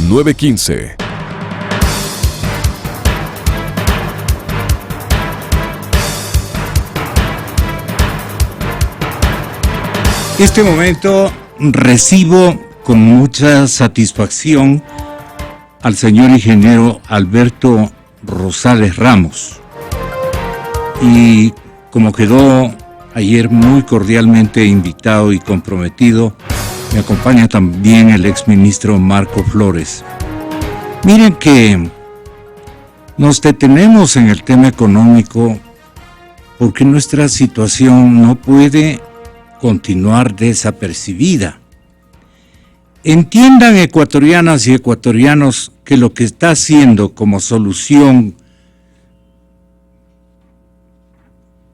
9:15. Este momento recibo con mucha satisfacción al señor ingeniero Alberto Rosales Ramos. Y como quedó ayer muy cordialmente invitado y comprometido, me acompaña también el exministro Marco Flores. Miren que nos detenemos en el tema económico porque nuestra situación no puede continuar desapercibida. Entiendan, ecuatorianas y ecuatorianos, que lo que está haciendo como solución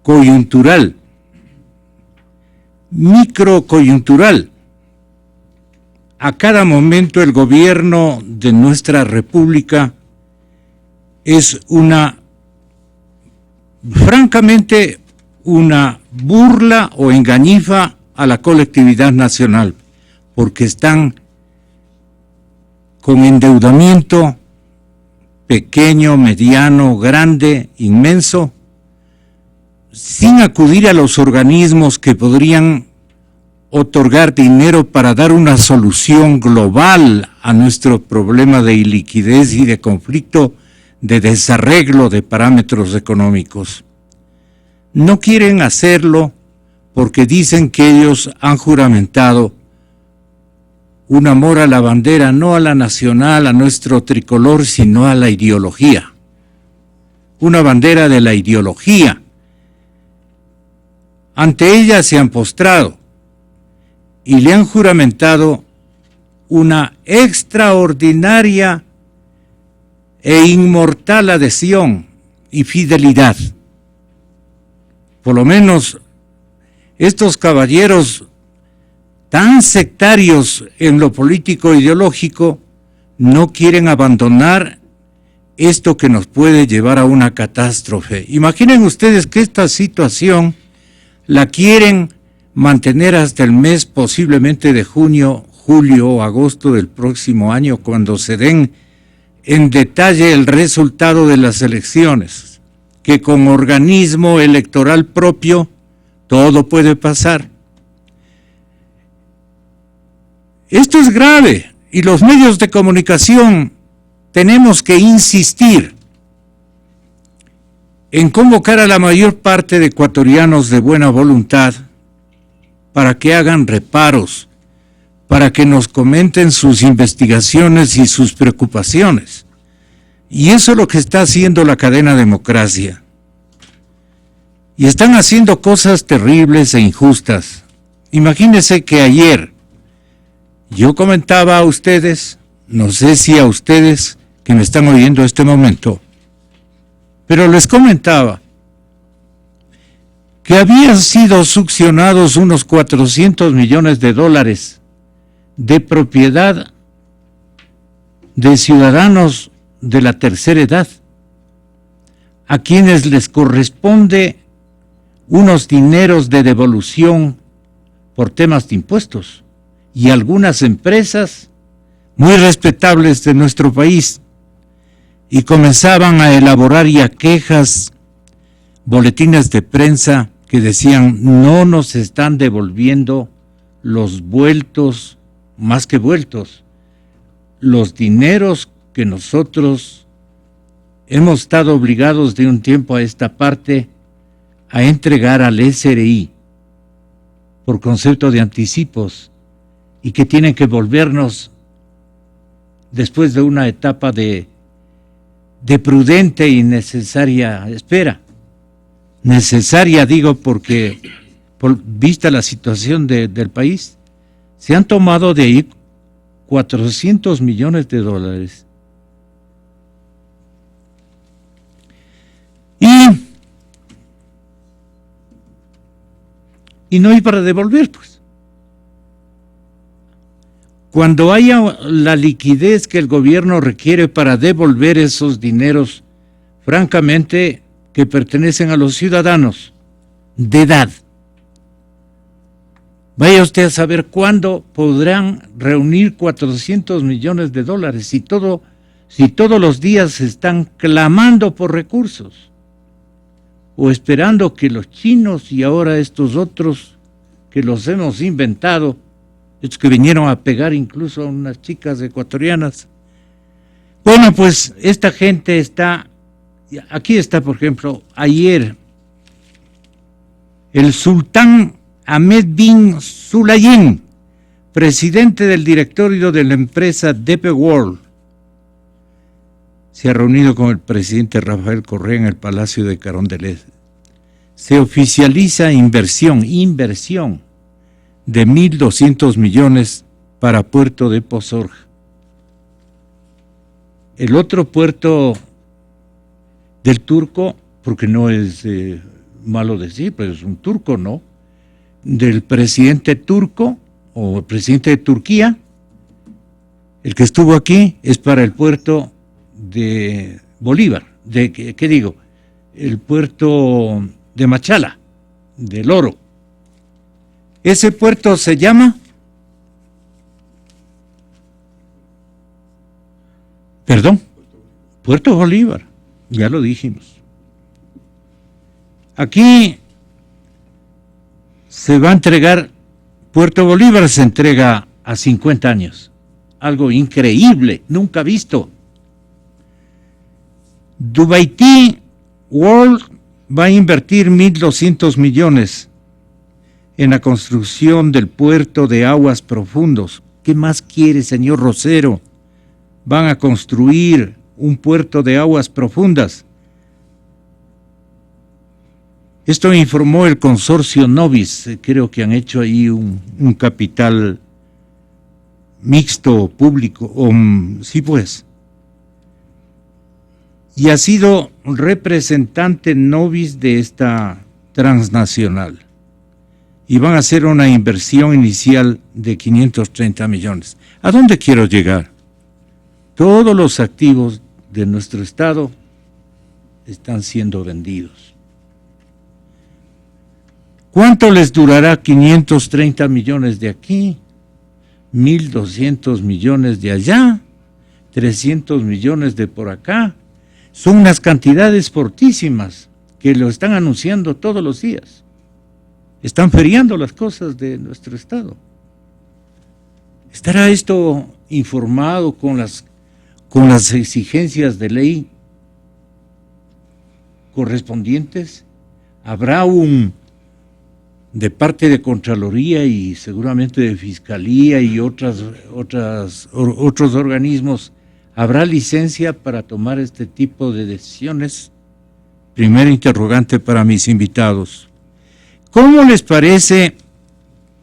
coyuntural, microcoyuntural, a cada momento el gobierno de nuestra república es francamente, una burla o engañifa a la colectividad nacional, porque están con endeudamiento pequeño, mediano, grande, inmenso, sin acudir a los organismos que podrían otorgar dinero para dar una solución global a nuestro problema de iliquidez y de conflicto, de desarreglo de parámetros económicos. No quieren hacerlo porque dicen que ellos han juramentado un amor a la bandera, no a la nacional, a nuestro tricolor, sino a la ideología. Una bandera de la ideología. Ante ella se han postrado y le han juramentado una extraordinaria e inmortal adhesión y fidelidad. Por lo menos estos caballeros tan sectarios en lo político ideológico no quieren abandonar esto que nos puede llevar a una catástrofe. Imaginen ustedes que esta situación la quieren mantener hasta el mes posiblemente de junio, julio o agosto del próximo año, cuando se den en detalle el resultado de las elecciones, que con organismo electoral propio todo puede pasar. Esto es grave y los medios de comunicación tenemos que insistir en convocar a la mayor parte de ecuatorianos de buena voluntad para que hagan reparos, para que nos comenten sus investigaciones y sus preocupaciones. Y eso es lo que está haciendo la cadena Democracia. Y están haciendo cosas terribles e injustas. Imagínense que ayer yo comentaba a ustedes, no sé si a ustedes que me están oyendo en este momento, pero les comentaba que habían sido succionados unos 400 millones de dólares de propiedad de ciudadanos de la tercera edad, a quienes les corresponde unos dineros de devolución por temas de impuestos, y algunas empresas muy respetables de nuestro país, y comenzaban a elaborar ya quejas, boletines de prensa que decían: no nos están devolviendo los vueltos, más que vueltos, los dineros que nosotros hemos estado obligados de un tiempo a esta parte a entregar al SRI por concepto de anticipos, y que tienen que volvernos después de una etapa de prudente y necesaria espera. Necesaria digo porque, vista la situación del país, se han tomado de ahí 400 millones de dólares. Y no hay para devolver, pues. Cuando haya la liquidez que el gobierno requiere para devolver esos dineros, francamente, que pertenecen a los ciudadanos de edad, Vaya usted a saber cuándo podrán reunir 400 millones de dólares si todos los días están clamando por recursos o esperando que los chinos y ahora estos otros que los hemos inventado, estos que vinieron a pegar incluso a unas chicas ecuatorianas. Bueno, pues esta gente está, aquí está por ejemplo, ayer el sultán Ahmed bin Sulayem, presidente del directorio de la empresa DP World, se ha reunido con el presidente Rafael Correa en el Palacio de Carondelet. Se oficializa inversión de 1.200 millones para Puerto de Pozorja. El otro puerto del turco, porque no es malo decir, pero es un turco, ¿no? Del presidente turco o el presidente de Turquía, el que estuvo aquí, es para el puerto de Bolívar, ¿qué digo? El puerto de Machala, del Oro. Ese puerto se llama, Puerto Bolívar, ya lo dijimos. Aquí se va a entregar, Puerto Bolívar se entrega a 50 años, algo increíble, nunca visto. DP World va a invertir 1.200 millones en la construcción del puerto de aguas profundos. ¿Qué más quiere, señor Rosero? Van a construir un puerto de aguas profundas. Esto informó el consorcio Novis. Creo que han hecho ahí un capital mixto público. Sí, pues. Y ha sido representante Novis de esta transnacional. Y van a hacer una inversión inicial de 530 millones. ¿A dónde quiero llegar? Todos los activos de nuestro Estado están siendo vendidos. ¿Cuánto les durará 530 millones de aquí, 1.200 millones de allá, 300 millones de por acá? Son unas cantidades fortísimas que lo están anunciando todos los días. Están feriando las cosas de nuestro Estado. ¿Estará esto informado con las exigencias de ley correspondientes? ¿Habrá de parte de Contraloría y seguramente de Fiscalía y otros organismos, habrá licencia para tomar este tipo de decisiones? Primer interrogante para mis invitados. ¿Cómo les parece?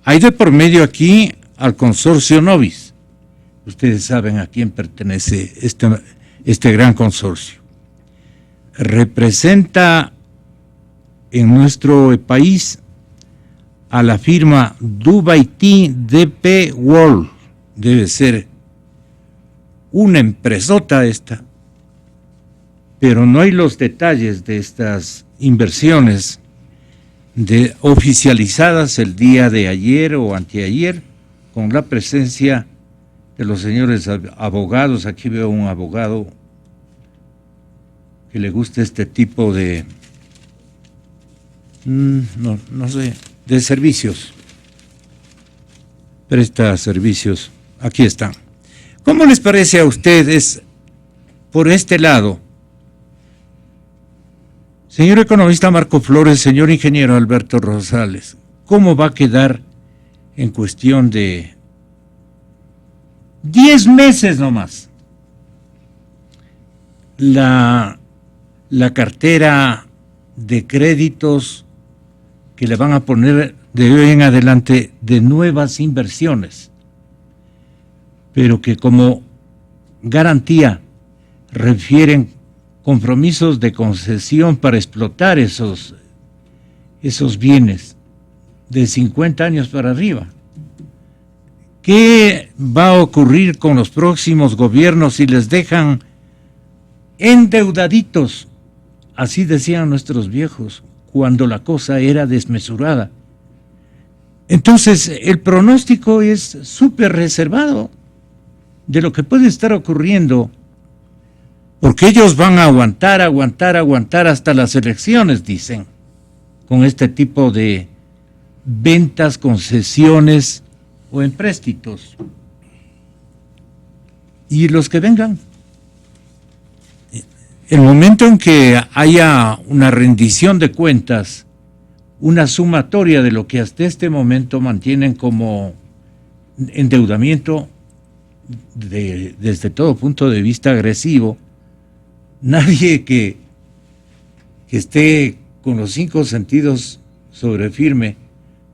Hay de por medio aquí al consorcio Novis. Ustedes saben a quién pertenece este gran consorcio. Representa en nuestro país a la firma DP World. Debe ser una empresota esta, pero no hay los detalles de estas inversiones oficializadas el día de ayer o anteayer, con la presencia de los señores abogados. Aquí veo un abogado que le gusta este tipo de, no sé, de servicios, presta servicios. Aquí están. ¿Cómo les parece a ustedes por este lado? Señor economista Marco Flores, señor ingeniero Alberto Rosales, ¿cómo va a quedar en cuestión de 10 meses nomás la cartera de créditos que le van a poner de hoy en adelante de nuevas inversiones, pero que como garantía refieren compromisos de concesión para explotar esos bienes de 50 años para arriba? ¿Qué va a ocurrir con los próximos gobiernos si les dejan endeudaditos? Así decían nuestros viejos cuando la cosa era desmesurada. Entonces, el pronóstico es súper reservado de lo que puede estar ocurriendo, porque ellos van a aguantar hasta las elecciones, dicen, con este tipo de ventas, concesiones o empréstitos. Y los que vengan. El momento en que haya una rendición de cuentas, una sumatoria de lo que hasta este momento mantienen como endeudamiento desde todo punto de vista agresivo, nadie que esté con los 5 sentidos sobre firme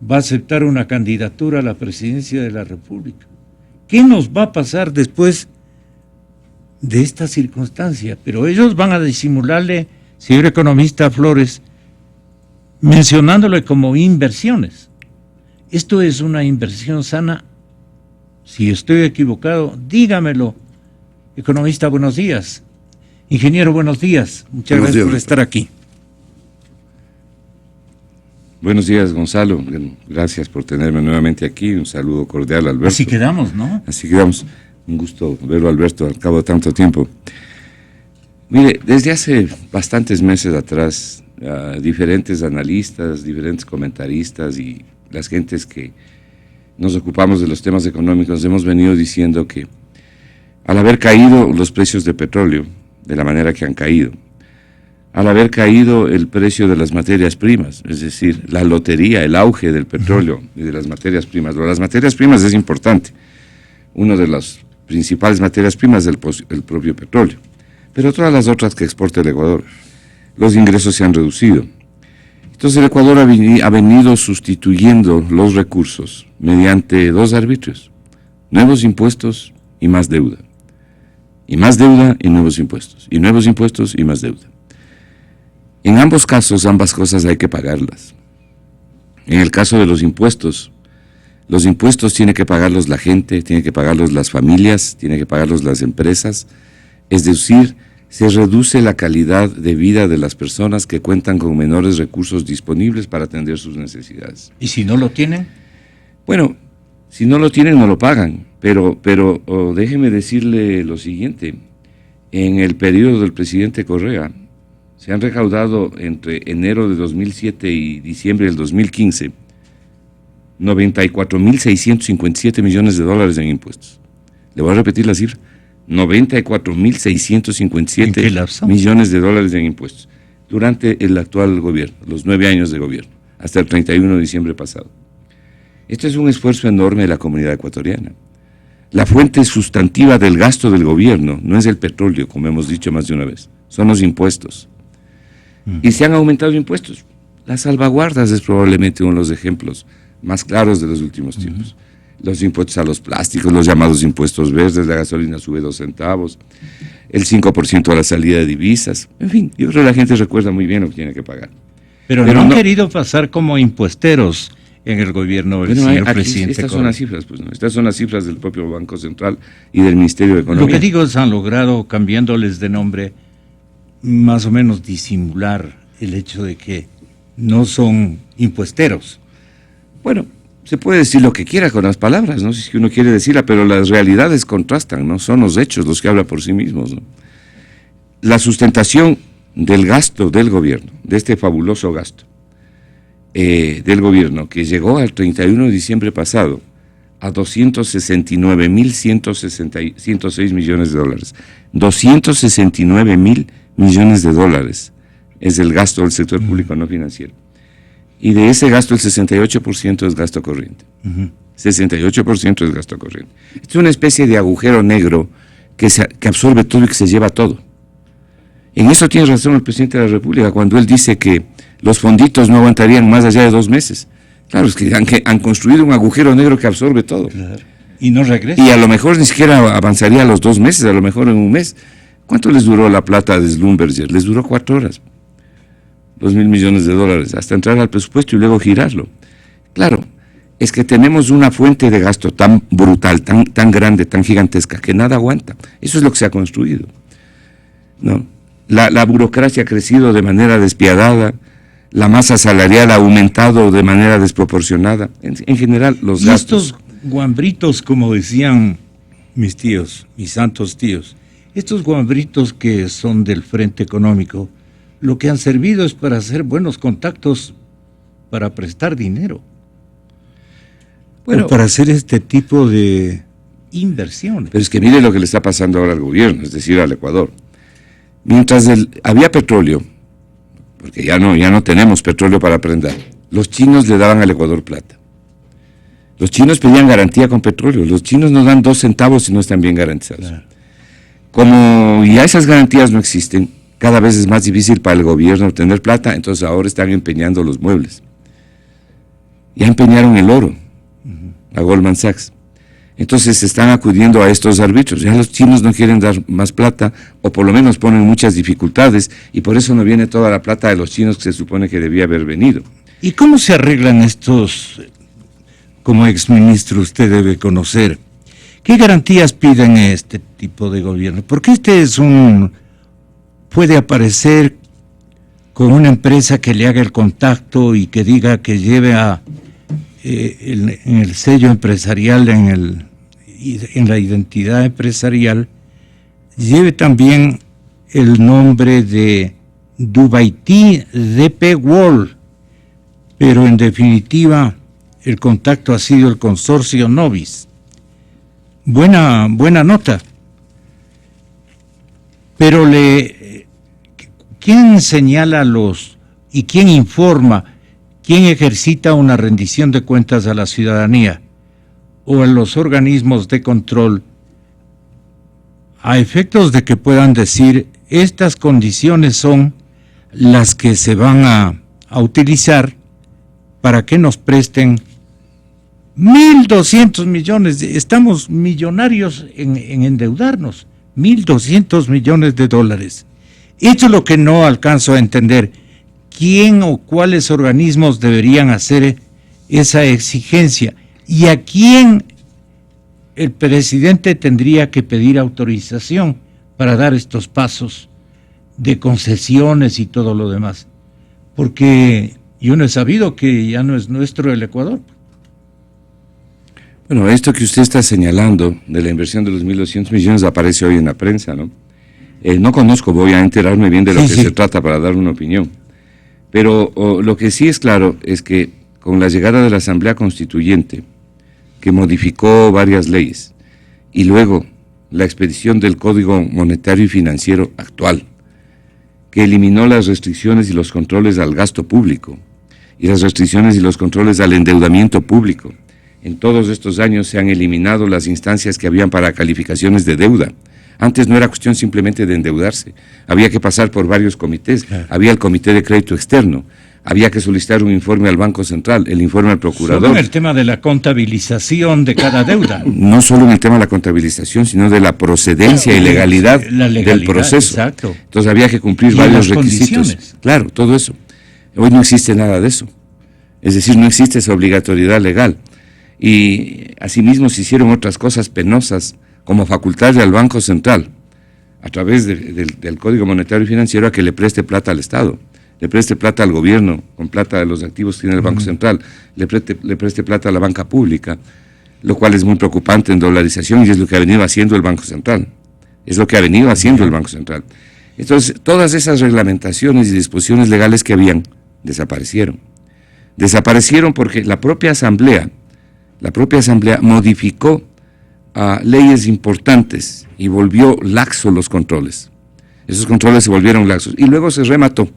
va a aceptar una candidatura a la presidencia de la República. ¿Qué nos va a pasar después de esta circunstancia? Pero ellos van a disimularle, señor economista Flores, mencionándole como inversiones. ¿Esto es una inversión sana? Si estoy equivocado, dígamelo. Economista, buenos días. Ingeniero, buenos días. Muchas gracias por estar aquí. Buenos días, Gonzalo. Gracias por tenerme nuevamente aquí. Un saludo cordial, Alberto. Así quedamos, ¿no? Así quedamos. Un gusto verlo, Alberto, al cabo de tanto tiempo. Mire, desde hace bastantes meses atrás, diferentes analistas, diferentes comentaristas y las gentes que nos ocupamos de los temas económicos hemos venido diciendo que al haber caído los precios de petróleo de la manera que han caído, al haber caído el precio de las materias primas, es decir, la lotería, el auge del petróleo y de las materias primas. Las materias primas es importante. Una de las principales materias primas es el propio petróleo, pero todas las otras que exporta el Ecuador, los ingresos se han reducido. Entonces el Ecuador ha venido sustituyendo los recursos mediante 2 arbitrios: nuevos impuestos y más deuda. Y más deuda y nuevos impuestos. Y nuevos impuestos y más deuda. En ambos casos, ambas cosas hay que pagarlas. En el caso de los impuestos tiene que pagarlos la gente, tiene que pagarlos las familias, tiene que pagarlos las empresas. Es decir, se reduce la calidad de vida de las personas que cuentan con menores recursos disponibles para atender sus necesidades. ¿Y si no lo tienen? Bueno, si no lo tienen, no lo pagan. Pero déjeme decirle lo siguiente. En el periodo del presidente Correa, se han recaudado entre enero de 2007 y diciembre del 2015 $94.657 millones en impuestos. Le voy a repetir la cifra: $94.657 millones en impuestos durante el actual gobierno, los 9 años de gobierno, hasta el 31 de diciembre pasado. Este es un esfuerzo enorme de la comunidad ecuatoriana. La fuente sustantiva del gasto del gobierno no es el petróleo, como hemos dicho más de una vez, son los impuestos. Y se han aumentado impuestos. Las salvaguardas es probablemente uno de los ejemplos más claros de los últimos tiempos. Los impuestos a los plásticos, los llamados impuestos verdes, la gasolina sube 2 centavos, el 5% a la salida de divisas. En fin, yo creo que la gente recuerda muy bien lo que tiene que pagar. Pero no han querido pasar como impuesteros en el gobierno del señor presidente. Estas son las cifras, pues no. Estas son las cifras del propio Banco Central y del Ministerio de Economía. Lo que digo es, han logrado, cambiándoles de nombre, más o menos disimular el hecho de que no son impuesteros. Bueno, se puede decir lo que quiera con las palabras, no sé si uno quiere decirla, pero las realidades contrastan, ¿no? Son los hechos los que hablan por sí mismos, ¿no? La sustentación del gasto del gobierno, de este fabuloso gasto del gobierno, que llegó al 31 de diciembre pasado a $269.106 millones. $269.000 millones es el gasto del sector público no financiero. Y de ese gasto el 68% es gasto corriente. 68% es gasto corriente. Es una especie de agujero negro que absorbe todo y que se lleva todo. En eso tiene razón el presidente de la República cuando él dice que los fonditos no aguantarían más allá de 2 meses. Claro, es que han construido un agujero negro que absorbe todo. Claro. Y no regresa. Y a lo mejor ni siquiera avanzaría a los 2 meses, a lo mejor en un mes. ¿Cuánto les duró la plata de Schlumberger? Les duró 4 horas. $2.000 millones, hasta entrar al presupuesto y luego girarlo. Claro, es que tenemos una fuente de gasto tan brutal, tan grande, tan gigantesca, que nada aguanta. Eso es lo que se ha construido, ¿no? La burocracia ha crecido de manera despiadada, la masa salarial ha aumentado de manera desproporcionada. En general, los y gastos. Estos guambritos, como decían mis tíos, mis santos tíos, estos guambritos que son del Frente Económico, lo que han servido es para hacer buenos contactos, para prestar dinero, o para hacer este tipo de inversiones. Pero es que mire lo que le está pasando ahora al gobierno, es decir, al Ecuador. Mientras había petróleo, porque ya no tenemos petróleo para prender, los chinos le daban al Ecuador plata. Los chinos pedían garantía con petróleo. Los chinos no dan 2 centavos si no están bien garantizados. Claro. Como ya esas garantías no existen, cada vez es más difícil para el gobierno obtener plata, entonces ahora están empeñando los muebles. Ya empeñaron el oro a Goldman Sachs. Entonces se están acudiendo a estos árbitros. Ya los chinos no quieren dar más plata, o por lo menos ponen muchas dificultades, y por eso no viene toda la plata de los chinos que se supone que debía haber venido. ¿Y cómo se arreglan estos? Como exministro usted debe conocer. ¿Qué garantías piden este tipo de gobierno? Porque puede aparecer con una empresa que le haga el contacto y que diga que lleve en el sello empresarial, en la identidad empresarial, lleve también el nombre de Dubaití DP World, pero en definitiva el contacto ha sido el consorcio Novis. Buena nota. Pero ¿quién señala y quién informa, quién ejercita una rendición de cuentas a la ciudadanía o a los organismos de control a efectos de que puedan decir estas condiciones son las que se van a utilizar para que nos presten 1.200 millones, estamos millonarios en endeudarnos, 1.200 millones de dólares. Esto es lo que no alcanzo a entender. ¿Quién o cuáles organismos deberían hacer esa exigencia? ¿Y a quién el presidente tendría que pedir autorización para dar estos pasos de concesiones y todo lo demás? Porque yo no he sabido que ya no es nuestro el Ecuador. Bueno, esto que usted está señalando de la inversión de los 1.200 millones aparece hoy en la prensa, ¿no? No conozco, voy a enterarme bien de lo que se trata para dar una opinión. Pero lo que sí es claro es que con la llegada de la Asamblea Constituyente, que modificó varias leyes, y luego la expedición del Código Monetario y Financiero actual, que eliminó las restricciones y los controles al gasto público, y las restricciones y los controles al endeudamiento público. En todos estos años se han eliminado las instancias que habían para calificaciones de deuda. Antes no era cuestión simplemente de endeudarse, había que pasar por varios comités. Claro. Había el Comité de Crédito Externo, había que solicitar un informe al Banco Central, el informe al Procurador. Solo en el tema de la contabilización de cada deuda. No solo en el tema de la contabilización, sino de la procedencia y legalidad, del proceso. Exacto. Entonces había que cumplir varios requisitos. Condiciones. Claro, todo eso. Hoy no existe nada de eso. Es decir, no existe esa obligatoriedad legal. Y asimismo se hicieron otras cosas penosas, como facultarle al Banco Central, a través del Código Monetario y Financiero, a que le preste plata al Estado, le preste plata al gobierno, con plata de los activos que tiene el Banco Central, le preste plata a la banca pública, lo cual es muy preocupante en dolarización, y es lo que ha venido haciendo el Banco Central. Es lo que ha venido haciendo el Banco Central. Entonces, todas esas reglamentaciones y disposiciones legales que habían, desaparecieron. Desaparecieron porque la propia Asamblea modificó leyes importantes y volvió laxos los controles. Esos controles se volvieron laxos y luego se remató.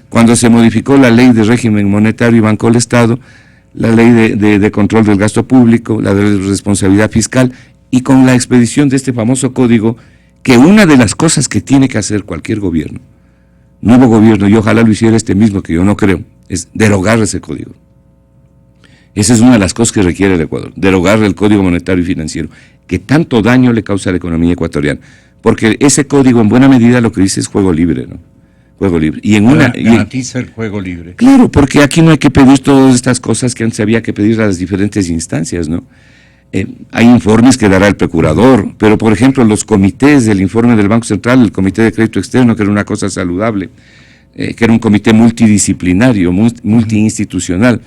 Cuando se modificó la ley de régimen monetario y Banco del Estado, la ley de control del gasto público, la de responsabilidad fiscal, y con la expedición de este famoso código, que una de las cosas que tiene que hacer cualquier gobierno, nuevo gobierno, y ojalá lo hiciera este mismo, que yo no creo, es derogar ese código. Esa es una de las cosas que requiere el Ecuador, derogar el Código Monetario y Financiero, que tanto daño le causa a la economía ecuatoriana. Porque ese código, en buena medida, lo que dice es juego libre, ¿no? Juego libre. Y garantiza el juego libre. Claro, porque aquí no hay que pedir todas estas cosas que antes había que pedir a las diferentes instancias, ¿no? Hay informes que dará el procurador, pero por ejemplo los comités del informe del Banco Central, el Comité de Crédito Externo, que era una cosa saludable, que era un comité multidisciplinario, multiinstitucional.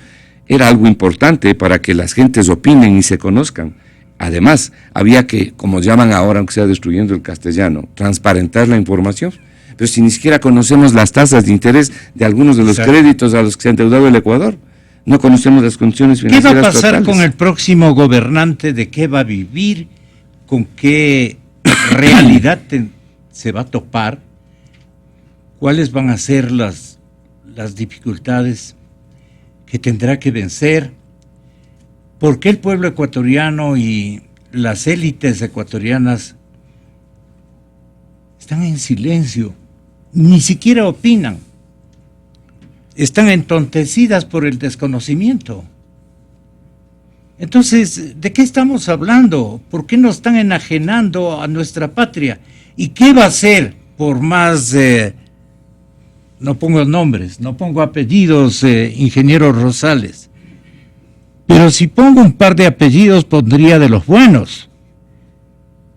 Era algo importante para que las gentes opinen y se conozcan. Además, había que, como llaman ahora, aunque sea destruyendo el castellano, transparentar la información. Pero si ni siquiera conocemos las tasas de interés de algunos de los créditos a los que se ha endeudado el Ecuador, no conocemos las condiciones financieras. ¿Qué va a pasar totales con el próximo gobernante? ¿De qué va a vivir? ¿Con qué realidad se va a topar? ¿Cuáles van a ser las dificultades que tendrá que vencer? ¿Por qué el pueblo ecuatoriano y las élites ecuatorianas están en silencio? Ni siquiera opinan. Están entontecidas por el desconocimiento. Entonces, ¿de qué estamos hablando? ¿Por qué nos están enajenando a nuestra patria? ¿Y qué va a hacer por más, no pongo nombres, no pongo apellidos, ingeniero Rosales? Pero si pongo un par de apellidos, pondría de los buenos.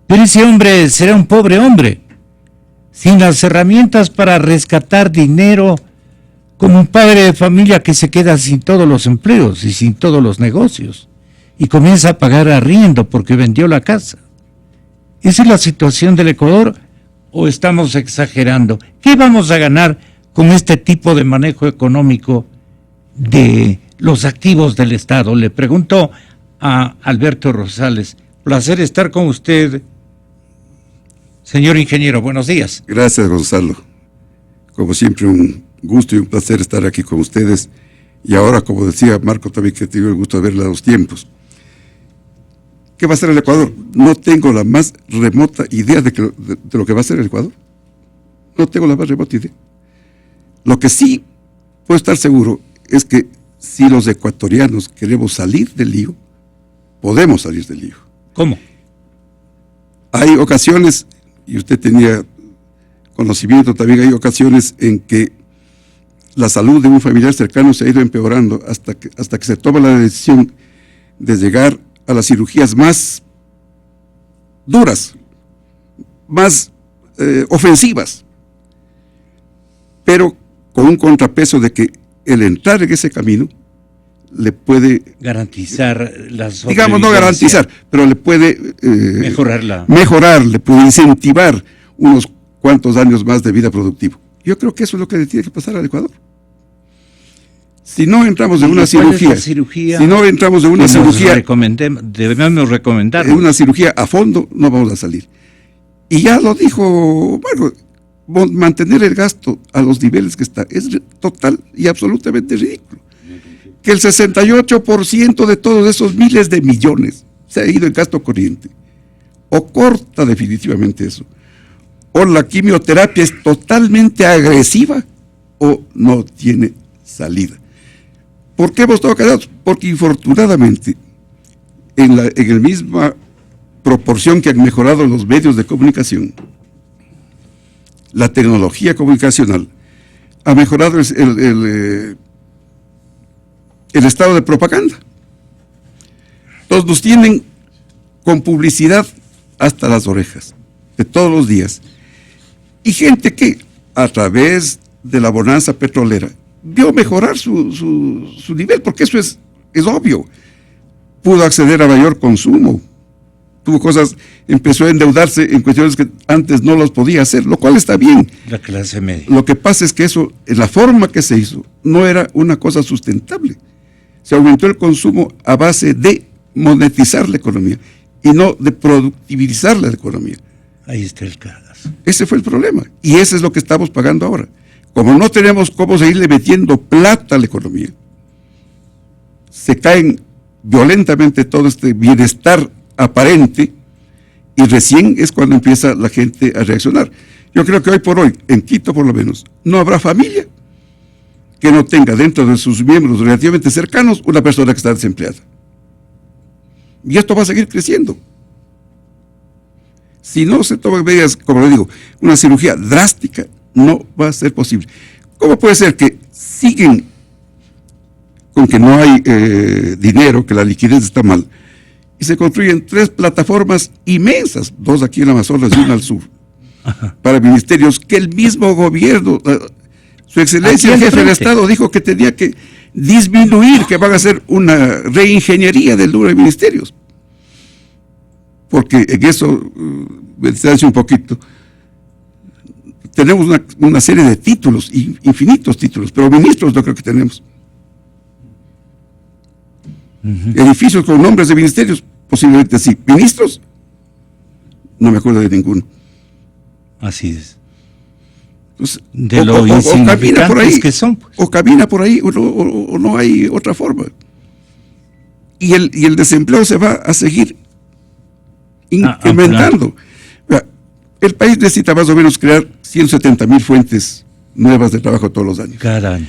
Pero ese hombre será un pobre hombre, sin las herramientas para rescatar dinero, como un padre de familia que se queda sin todos los empleos y sin todos los negocios, y comienza a pagar arriendo porque vendió la casa. ¿Esa es la situación del Ecuador o estamos exagerando? ¿Qué vamos a ganar con este tipo de manejo económico de los activos del Estado? Le pregunto a Alberto Rosales. Placer estar con usted, señor ingeniero. Buenos días. Gracias, Gonzalo. Como siempre, un gusto y un placer estar aquí con ustedes. Y ahora, como decía Marco, también que tengo el gusto de verla a los tiempos. ¿Qué va a hacer el Ecuador? No tengo la más remota idea de lo que va a hacer el Ecuador. No tengo la más remota idea. Lo que sí puedo estar seguro es que si los ecuatorianos queremos salir del lío, podemos salir del lío. ¿Cómo? Hay ocasiones, y usted tenía conocimiento también, hay ocasiones en que la salud de un familiar cercano se ha ido empeorando hasta que se toma la decisión de llegar a las cirugías más duras, más ofensivas, pero con un contrapeso de que el entrar en ese camino le puede garantizar las, digamos, no garantizar, pero le puede mejorar, le puede incentivar unos cuantos años más de vida productiva. Yo creo que eso es lo que le tiene que pasar al Ecuador. Si no entramos en una cirugía, si no entramos en una cirugía, debemos recomendar en una cirugía a fondo, no vamos a salir. Y ya lo dijo Marco, mantener el gasto a los niveles que está es total y absolutamente ridículo. Que el 68% de todos esos miles de millones se ha ido en gasto corriente. O corta definitivamente eso. O la quimioterapia es totalmente agresiva o no tiene salida. ¿Por qué hemos estado callados? Porque infortunadamente, en la misma proporción que han mejorado los medios de comunicación, la tecnología comunicacional ha mejorado el estado de propaganda. Todos nos tienen con publicidad hasta las orejas, de todos los días. Y gente que, a través de la bonanza petrolera, vio mejorar su nivel, porque eso es obvio. Pudo acceder a mayor consumo, tuvo cosas, empezó a endeudarse en cuestiones que antes no los podía hacer, lo cual está bien. La clase media. Lo que pasa es que eso, en la forma que se hizo, no era una cosa sustentable. Se aumentó el consumo a base de monetizar la economía y no de productivizar la economía. Ahí está el caso. Ese fue el problema y ese es lo que estamos pagando ahora. Como no tenemos cómo seguirle metiendo plata a la economía, se caen violentamente todo este bienestar aparente y recién es cuando empieza la gente a reaccionar. Yo creo que hoy por hoy, en Quito por lo menos, no habrá familia que no tenga dentro de sus miembros relativamente cercanos una persona que está desempleada. Y esto va a seguir creciendo. Si no se toman medidas, como le digo, una cirugía drástica, no va a ser posible. ¿Cómo puede ser que siguen con que no hay dinero, que la liquidez está mal, y se construyen 3 plataformas inmensas, 2 aquí en Amazonas y una al sur, para ministerios que el mismo gobierno Su excelencia, el jefe del Estado, dijo que tenía que disminuir, que van a hacer una reingeniería del número de ministerios. Porque en eso, me distancia un poquito, tenemos una serie de títulos, infinitos títulos, pero ministros no creo que tenemos. Edificios con nombres de ministerios, posiblemente sí. Ministros, no me acuerdo de ninguno. Así es. Entonces, De lo insignificantes que son. Pues. O camina por ahí, o no hay otra forma. Y el desempleo se va a seguir incrementando. El país necesita más o menos crear 170,000 fuentes nuevas de trabajo todos los años. Cada año.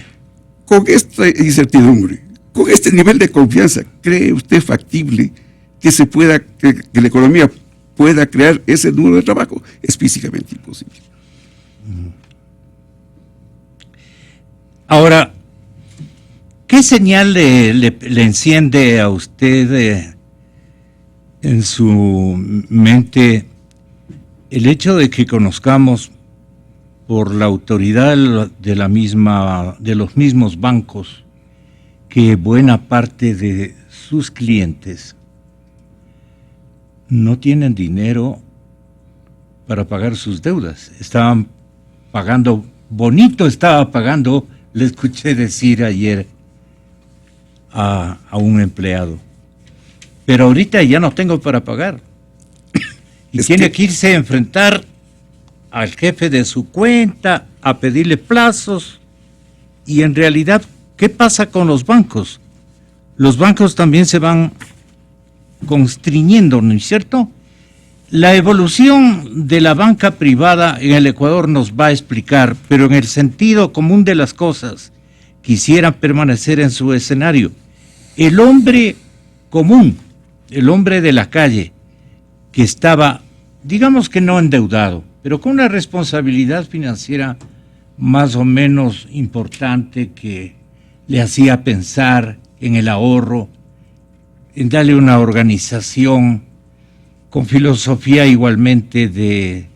Con esta incertidumbre, con este nivel de confianza, ¿cree usted factible que que la economía pueda crear ese número de trabajo? Es físicamente imposible. Ahora, ¿qué señal le enciende a usted en su mente el hecho de que conozcamos por la autoridad de los mismos bancos que buena parte de sus clientes no tienen dinero para pagar sus deudas? Estaban pagando, bonito estaba pagando, le escuché decir ayer a un empleado, pero ahorita ya no tengo para pagar. Y tiene que irse a enfrentar al jefe de su cuenta, a pedirle plazos. Y en realidad, ¿qué pasa con los bancos? Los bancos también se van constriñendo, ¿no es cierto? La evolución de la banca privada en el Ecuador nos va a explicar, pero en el sentido común de las cosas, quisieran permanecer en su escenario. El hombre común, el hombre de la calle, que estaba, digamos que no endeudado, pero con una responsabilidad financiera más o menos importante que le hacía pensar en el ahorro, en darle una organización con filosofía igualmente de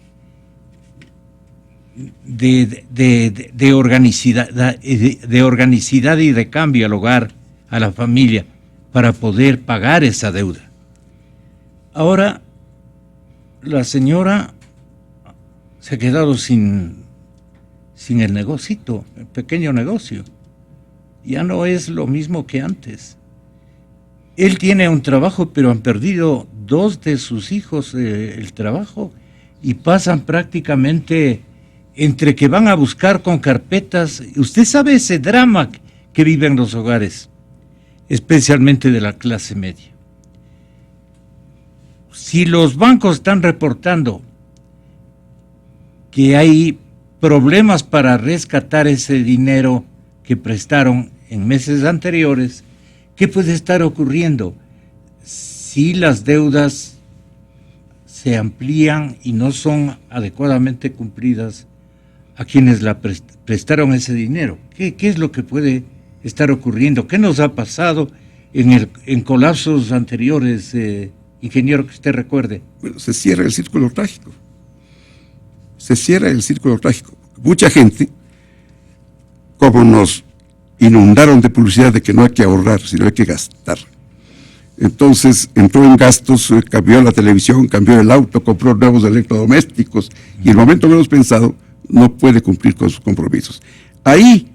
organicidad y de cambio al hogar, a la familia, para poder pagar esa deuda. Ahora, la señora se ha quedado sin el negocito, el pequeño negocio. Ya no es lo mismo que antes. Él tiene un trabajo, pero han perdido 2 de sus hijos el trabajo y pasan prácticamente entre que van a buscar con carpetas. Usted sabe ese drama que viven los hogares, especialmente de la clase media. Si los bancos están reportando que hay problemas para rescatar ese dinero que prestaron en meses anteriores, ¿qué puede estar ocurriendo? Si las deudas se amplían y no son adecuadamente cumplidas a quienes la prestaron ese dinero. ¿Qué es lo que puede estar ocurriendo? ¿Qué nos ha pasado en colapsos anteriores, ingeniero, que usted recuerde? Bueno, se cierra el círculo trágico. Se cierra el círculo trágico. Mucha gente, como nos inundaron de publicidad de que no hay que ahorrar, sino hay que gastar. Entonces entró en gastos, cambió la televisión, cambió el auto, compró nuevos electrodomésticos y en el momento menos pensado no puede cumplir con sus compromisos. Ahí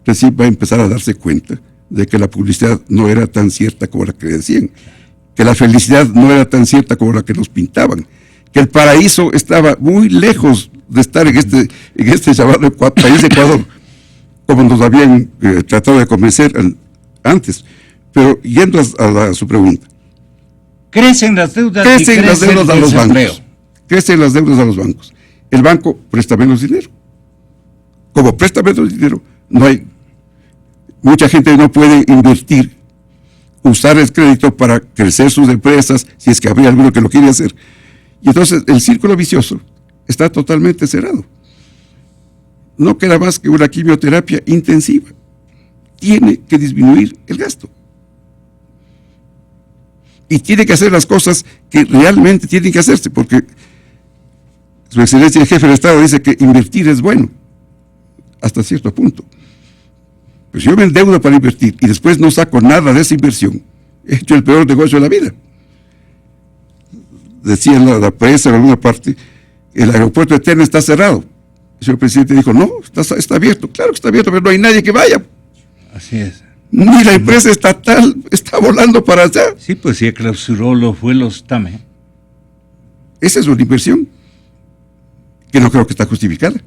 recién va a empezar a darse cuenta de que la publicidad no era tan cierta como la que decían, que la felicidad no era tan cierta como la que nos pintaban, que el paraíso estaba muy lejos de estar en este llamado país de Ecuador, como nos habían tratado de convencer antes. Pero yendo a su pregunta. Crecen las deudas. Crecen las deudas a los bancos. Crecen las deudas a los bancos. El banco presta menos dinero. Como presta menos dinero, mucha gente no puede invertir, usar el crédito para crecer sus empresas, si es que habría alguno que lo quiere hacer. Y entonces el círculo vicioso está totalmente cerrado. No queda más que una quimioterapia intensiva. Tiene que disminuir el gasto. Y tiene que hacer las cosas que realmente tienen que hacerse, porque su excelencia el jefe del Estado dice que invertir es bueno. hasta cierto punto. Pues yo me endeudo para invertir y después no saco nada de esa inversión. He hecho el peor negocio de la vida. Decía la prensa en alguna parte, el aeropuerto de Tena está cerrado. El señor presidente dijo, no, está abierto. Claro que está abierto, pero no hay nadie que vaya. Así es. Ni la empresa estatal está volando para allá. Sí, pues sí, clausuró los vuelos TAME. Esa es una inversión que no creo que está justificada.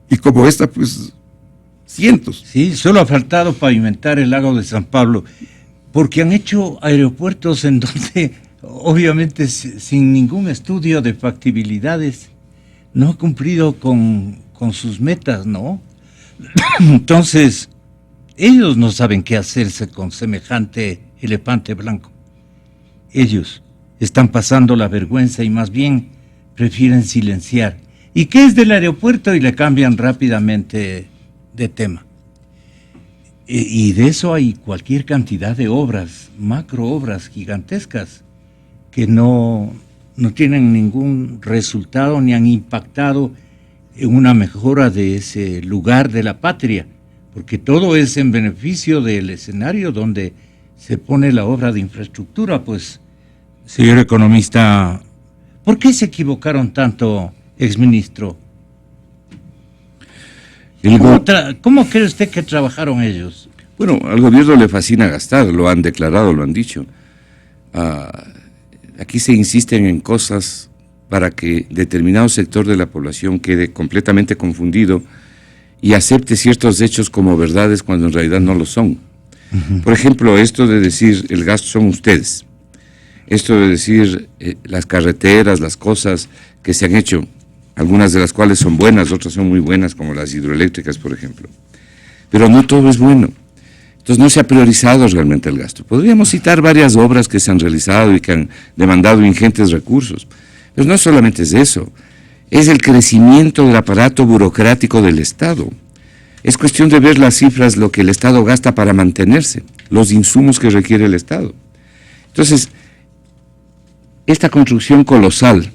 Y como esta, pues, cientos. Sí, solo ha faltado pavimentar el lago de San Pablo, porque han hecho aeropuertos en donde, obviamente, sin ningún estudio de factibilidades, no ha cumplido con sus metas, ¿no? Entonces, ellos no saben qué hacerse con semejante elefante blanco. Ellos están pasando la vergüenza y más bien prefieren silenciar. ¿Y qué es del aeropuerto? Y le cambian rápidamente de tema. Y de eso hay cualquier cantidad de obras, macroobras gigantescas, que no tienen ningún resultado ni han impactado en una mejora de ese lugar de la patria, porque todo es en beneficio del escenario donde se pone la obra de infraestructura. Pues, señor economista, ¿por qué se equivocaron tanto, exministro? ¿Cómo cree usted que trabajaron ellos? Bueno, al gobierno le fascina gastar, lo han declarado, lo han dicho. Aquí se insisten en cosas para que determinado sector de la población quede completamente confundido y acepte ciertos hechos como verdades cuando en realidad no lo son. Uh-huh. Por ejemplo, esto de decir el gasto son ustedes, esto de decir las carreteras, las cosas que se han hecho, algunas de las cuales son buenas, otras son muy buenas, como las hidroeléctricas, por ejemplo. Pero no todo es bueno. Entonces no se ha priorizado realmente el gasto. Podríamos citar varias obras que se han realizado y que han demandado ingentes recursos. Pero no solamente es eso, es el crecimiento del aparato burocrático del Estado. Es cuestión de ver las cifras, lo que el Estado gasta para mantenerse, los insumos que requiere el Estado. Entonces, esta construcción colosal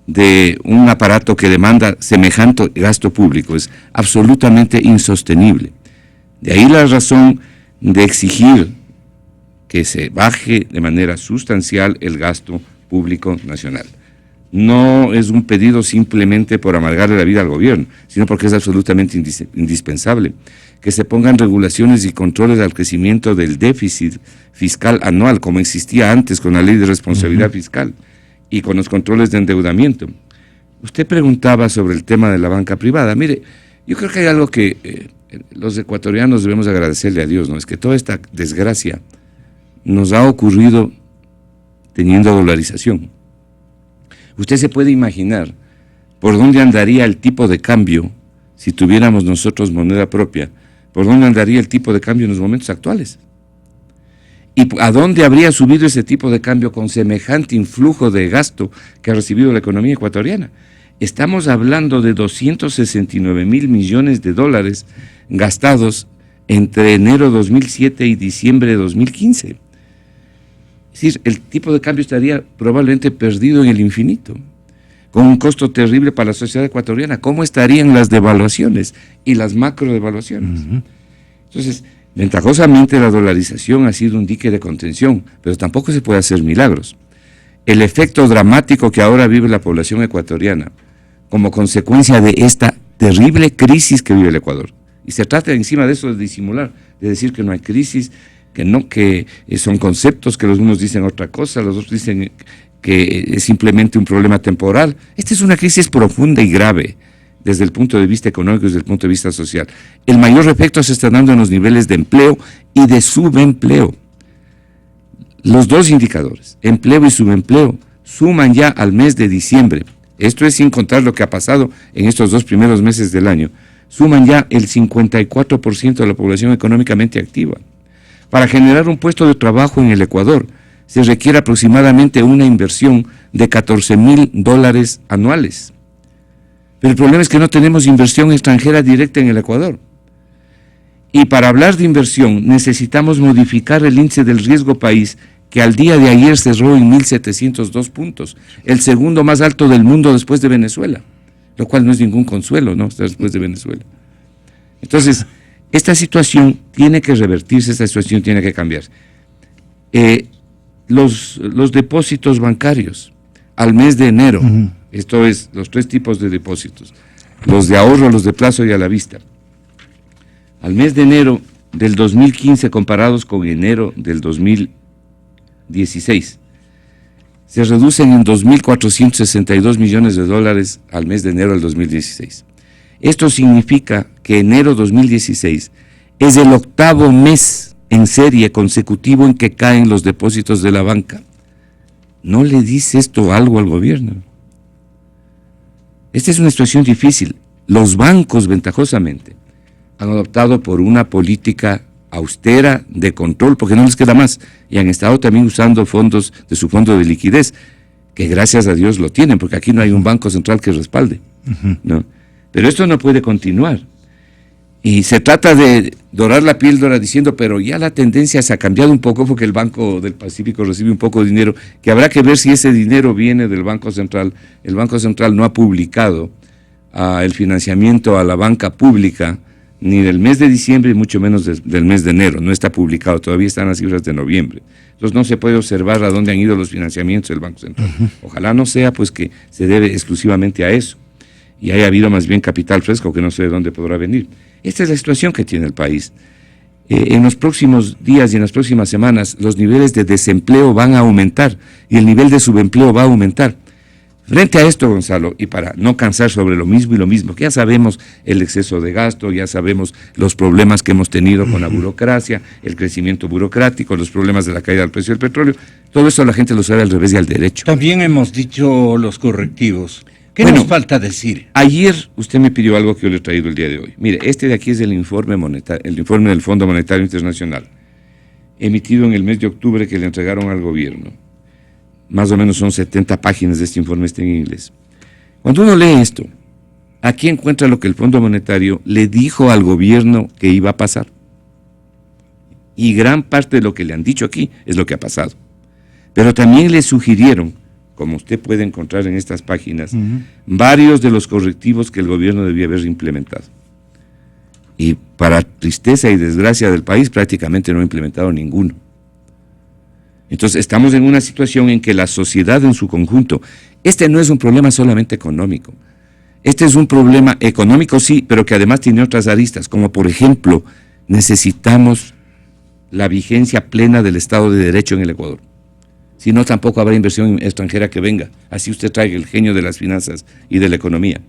de un aparato que demanda semejante gasto público es absolutamente insostenible. De ahí la razón de exigir que se baje de manera sustancial el gasto público nacional. No es un pedido simplemente por amargarle la vida al gobierno, sino porque es absolutamente indispensable que se pongan regulaciones y controles al crecimiento del déficit fiscal anual, como existía antes con la ley de responsabilidad fiscal y con los controles de endeudamiento. Usted preguntaba sobre el tema de la banca privada. Mire, yo creo que hay algo que los ecuatorianos debemos agradecerle a Dios, ¿no? Es que toda esta desgracia nos ha ocurrido teniendo dolarización. Usted se puede imaginar por dónde andaría el tipo de cambio si tuviéramos nosotros moneda propia, por dónde andaría el tipo de cambio en los momentos actuales. ¿Y a dónde habría subido ese tipo de cambio con semejante influjo de gasto que ha recibido la economía ecuatoriana? Estamos hablando de 269,000 millones de dólares gastados entre enero de 2007 y diciembre de 2015. Es decir, el tipo de cambio estaría probablemente perdido en el infinito, con un costo terrible para la sociedad ecuatoriana. ¿Cómo estarían las devaluaciones y las macrodevaluaciones? Uh-huh. Entonces, ventajosamente la dolarización ha sido un dique de contención, pero tampoco se puede hacer milagros. El efecto dramático que ahora vive la población ecuatoriana como consecuencia de esta terrible crisis que vive el Ecuador. Y se trata encima de eso de disimular, de decir que no hay crisis, que son conceptos, que los unos dicen otra cosa, los otros dicen que es simplemente un problema temporal. Esta es una crisis profunda y grave desde el punto de vista económico y desde el punto de vista social. El mayor efecto se está dando en los niveles de empleo y de subempleo. Los dos indicadores, empleo y subempleo, suman ya al mes de diciembre. Esto es sin contar lo que ha pasado en estos 2 primeros meses del año. Suman ya el 54% de la población económicamente activa. Para generar un puesto de trabajo en el Ecuador se requiere aproximadamente una inversión de $14,000 anuales. Pero el problema es que no tenemos inversión extranjera directa en el Ecuador. Y para hablar de inversión necesitamos modificar el índice del riesgo país, que al día de ayer cerró en 1.702 puntos, el segundo más alto del mundo después de Venezuela, lo cual no es ningún consuelo, ¿no? Está después de Venezuela. Entonces, esta situación tiene que revertirse, esta situación tiene que cambiar. Los depósitos bancarios al mes de enero, esto es, los 3 tipos de depósitos, los de ahorro, los de plazo y a la vista. Al mes de enero del 2015 comparados con enero del 2016, se reducen en 2.462 millones de dólares al mes de enero del 2016. Esto significa que enero 2016 es el 8º mes en serie consecutivo en que caen los depósitos de la banca. ¿No le dice esto algo al gobierno? Esta es una situación difícil. Los bancos, ventajosamente, han optado por una política austera de control, porque no les queda más, y han estado también usando fondos de su fondo de liquidez, que gracias a Dios lo tienen, porque aquí no hay un banco central que respalde, ¿no? Pero esto no puede continuar. Y se trata de dorar la píldora diciendo, pero ya la tendencia se ha cambiado un poco porque el Banco del Pacífico recibe un poco de dinero, que habrá que ver si ese dinero viene del Banco Central. El Banco Central no ha publicado el financiamiento a la banca pública ni del mes de diciembre y mucho menos del mes de enero. No está publicado, todavía están las cifras de noviembre. Entonces no se puede observar a dónde han ido los financiamientos del Banco Central. Ojalá no sea pues que se debe exclusivamente a eso y haya habido más bien capital fresco que no sé de dónde podrá venir. Esta es la situación que tiene el país. En los próximos días y en las próximas semanas los niveles de desempleo van a aumentar y el nivel de subempleo va a aumentar. Frente a esto, Gonzalo, y para no cansar sobre lo mismo, que ya sabemos el exceso de gasto, ya sabemos los problemas que hemos tenido con la burocracia, el crecimiento burocrático, los problemas de la caída del precio del petróleo, todo eso la gente lo sabe al revés y al derecho. También hemos dicho los correctivos. ¿Qué nos falta decir? Ayer usted me pidió algo que yo le he traído el día de hoy. Mire, este de aquí es el informe del Fondo Monetario Internacional, emitido en el mes de octubre que le entregaron al gobierno. Más o menos son 70 páginas de este informe, está en inglés. Cuando uno lee esto, aquí encuentra lo que el Fondo Monetario le dijo al gobierno que iba a pasar. Y gran parte de lo que le han dicho aquí es lo que ha pasado. Pero también le sugirieron, como usted puede encontrar en estas páginas, varios de los correctivos que el gobierno debía haber implementado. Y para tristeza y desgracia del país, prácticamente no ha implementado ninguno. Entonces estamos en una situación en que la sociedad en su conjunto, este no es un problema solamente económico, este es un problema económico sí, pero que además tiene otras aristas, como por ejemplo, necesitamos la vigencia plena del Estado de Derecho en el Ecuador. Si no, tampoco habrá inversión extranjera que venga, así usted traiga el genio de las finanzas y de la economía,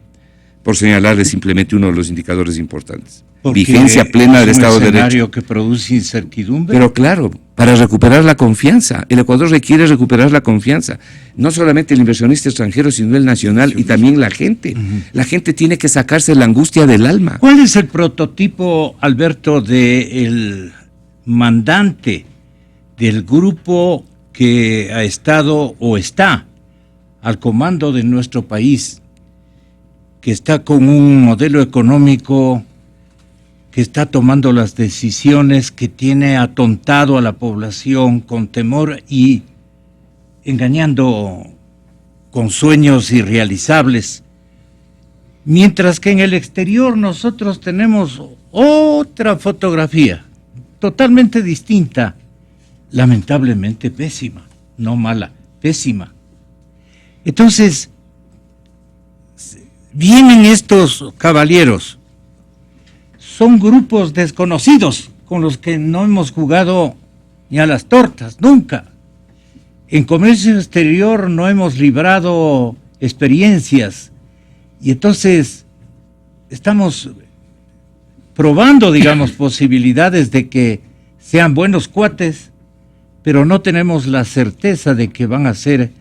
por señalarle simplemente uno de los indicadores importantes. Porque vigencia plena del Estado de Derecho. Es un escenario que produce incertidumbre. Pero claro, para recuperar la confianza. El Ecuador requiere recuperar la confianza. No solamente el inversionista extranjero, sino el nacional y también la gente. La gente tiene que sacarse la angustia del alma. ¿Cuál es el prototipo, Alberto, del mandante del grupo que ha estado o está al comando de nuestro país, que está con un modelo económico que está tomando las decisiones, que tiene atontado a la población con temor y engañando con sueños irrealizables? Mientras que en el exterior nosotros tenemos otra fotografía, totalmente distinta, lamentablemente pésima, no mala, pésima. Entonces, vienen estos caballeros, son grupos desconocidos con los que no hemos jugado ni a las tortas, nunca. En comercio exterior no hemos librado experiencias y entonces estamos probando, digamos, posibilidades de que sean buenos cuates, pero no tenemos la certeza de que van a ser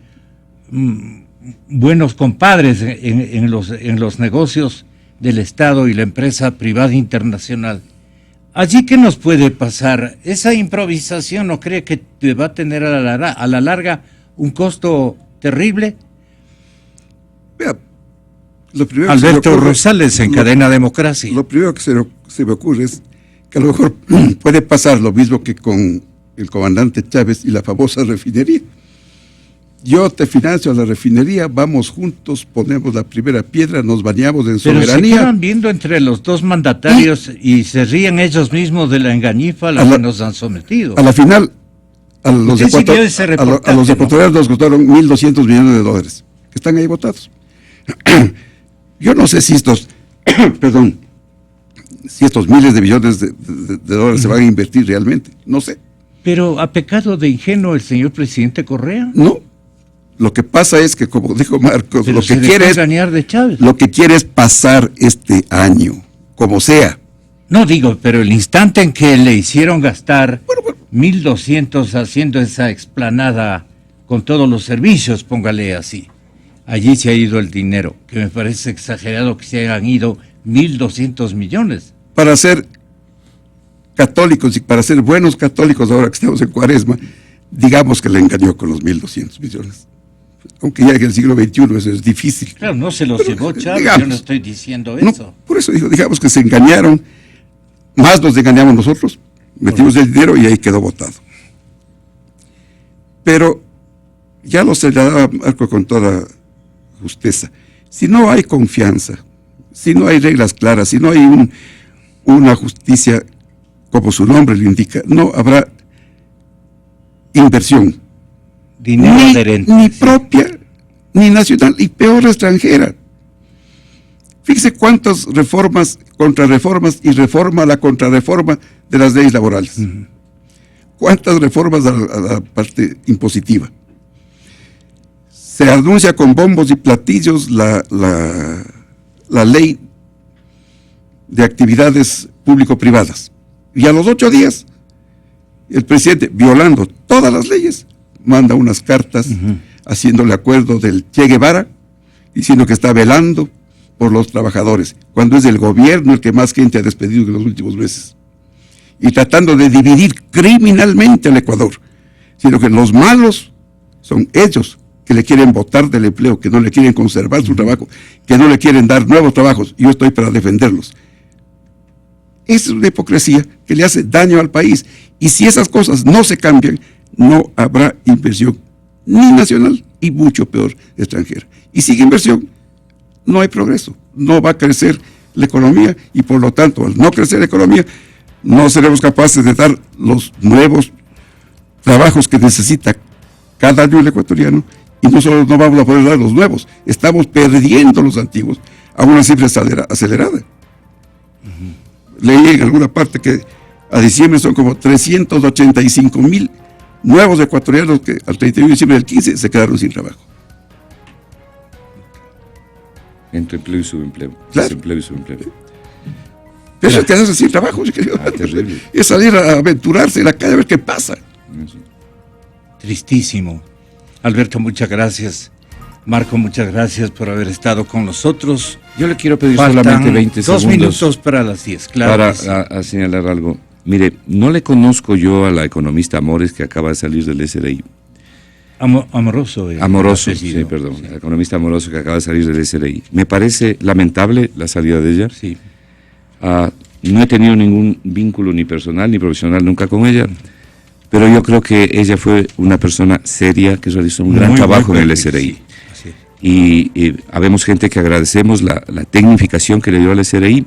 buenos compadres en los negocios del Estado y la empresa privada internacional. ¿Allí qué nos puede pasar? ¿Esa improvisación no cree que te va a tener a la larga un costo terrible? Vea, lo primero Alberto Rosales en Cadena Democracia. Lo primero que se me ocurre es que a lo mejor puede pasar lo mismo que con el comandante Chávez y la famosa refinería. yo te financio la refinería, vamos juntos, ponemos la primera piedra, nos bañamos en Pero soberanía. se quedan viendo entre los dos mandatarios y se ríen ellos mismos de la engañifa a la que nos han sometido. A la final, a los Usted siguió ese reportaje, los ¿no? ecuatorianos nos costaron $1.200 millones, que están ahí votados. Yo no sé si estos, perdón, si estos miles de millones de dólares se van a invertir realmente, no sé. Pero ¿ha pecado de ingenuo el señor presidente Correa? No, lo que pasa es que, como dijo Marcos, Pero lo se que dejó quiere es, engañar de Chávez. lo que quiere es pasar este año, como sea. No digo, pero el instante en que le hicieron gastar 1.200 haciendo esa explanada con todos los servicios, póngale así, allí se ha ido el dinero, que me parece exagerado que se hayan ido 1.200 millones. Para ser católicos y para ser buenos católicos ahora que estamos en Cuaresma, digamos que le engañó con los 1.200 millones. Aunque ya en el siglo XXI eso es difícil. Claro, no se los llevó Chávez, digamos, yo no estoy diciendo No, eso. por eso digo, digamos que se engañaron, más nos engañamos nosotros, metimos el dinero y ahí quedó votado. Pero ya lo señalaba Marco con toda justeza, si no hay confianza, si no hay reglas claras, si no hay una justicia como su nombre lo indica, no habrá inversión, Dinero adherente. ni sí. propia, ni nacional, y peor extranjera. Fíjese cuántas reformas, contrarreformas y reforma a la contrarreforma de las leyes laborales. Cuántas reformas a la parte impositiva. Se anuncia con bombos y platillos la ley de actividades público-privadas. Y a los 8 días, el presidente, violando todas las leyes, manda unas cartas haciéndole acuerdo del Che Guevara, diciendo que está velando por los trabajadores, cuando es el gobierno el que más gente ha despedido en los últimos meses. Y tratando de dividir criminalmente al Ecuador, sino que los malos son ellos que le quieren botar del empleo, que no le quieren conservar su trabajo, que no le quieren dar nuevos trabajos. Yo estoy para defenderlos. Esa es una hipocresía que le hace daño al país. Y si esas cosas no se cambian, no habrá inversión ni nacional y mucho peor extranjera. Y sin inversión no hay progreso, no va a crecer la economía y por lo tanto al no crecer la economía no seremos capaces de dar los nuevos trabajos que necesita cada año el ecuatoriano y no solo no vamos a poder dar los nuevos, estamos perdiendo los antiguos a una cifra acelerada. Leí en alguna parte que a diciembre son como 385,000 nuevos ecuatorianos que al 31 de diciembre del 15 se quedaron sin trabajo. Entre empleo y subempleo. Claro. Desempleo y subempleo. Eso es quedarse sin trabajo. Terrible. Es salir a aventurarse en la calle a ver qué pasa. Tristísimo. Alberto, muchas gracias. Marco, muchas gracias por haber estado con nosotros. Yo le quiero pedir Faltan solamente 20 2 segundos minutos para las 10, claro. para que sí. a señalar algo. Mire, no le conozco yo a la economista Amores que acaba de salir del SRI. Amoroso. Amoroso, apellido. sí, perdón. La economista Amoroso que acaba de salir del SRI. Me parece lamentable la salida de ella. Sí. No he tenido ningún vínculo ni personal ni profesional nunca con ella, pero yo creo que ella fue una persona seria que realizó un gran trabajo en el SRI. Sí, así es. Y habemos gente que agradecemos la tecnificación que le dio al SRI,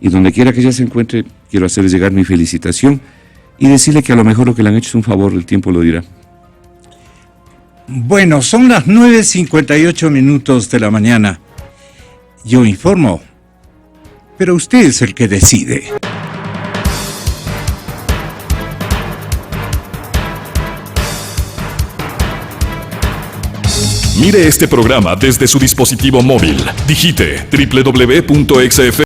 y donde quiera que ella se encuentre, quiero hacerle llegar mi felicitación y decirle que a lo mejor lo que le han hecho es un favor, el tiempo lo dirá. Bueno, son las 9:58 minutos de la mañana. Yo informo, pero usted es el que decide. Mire este programa desde su dispositivo móvil. Digite www.xf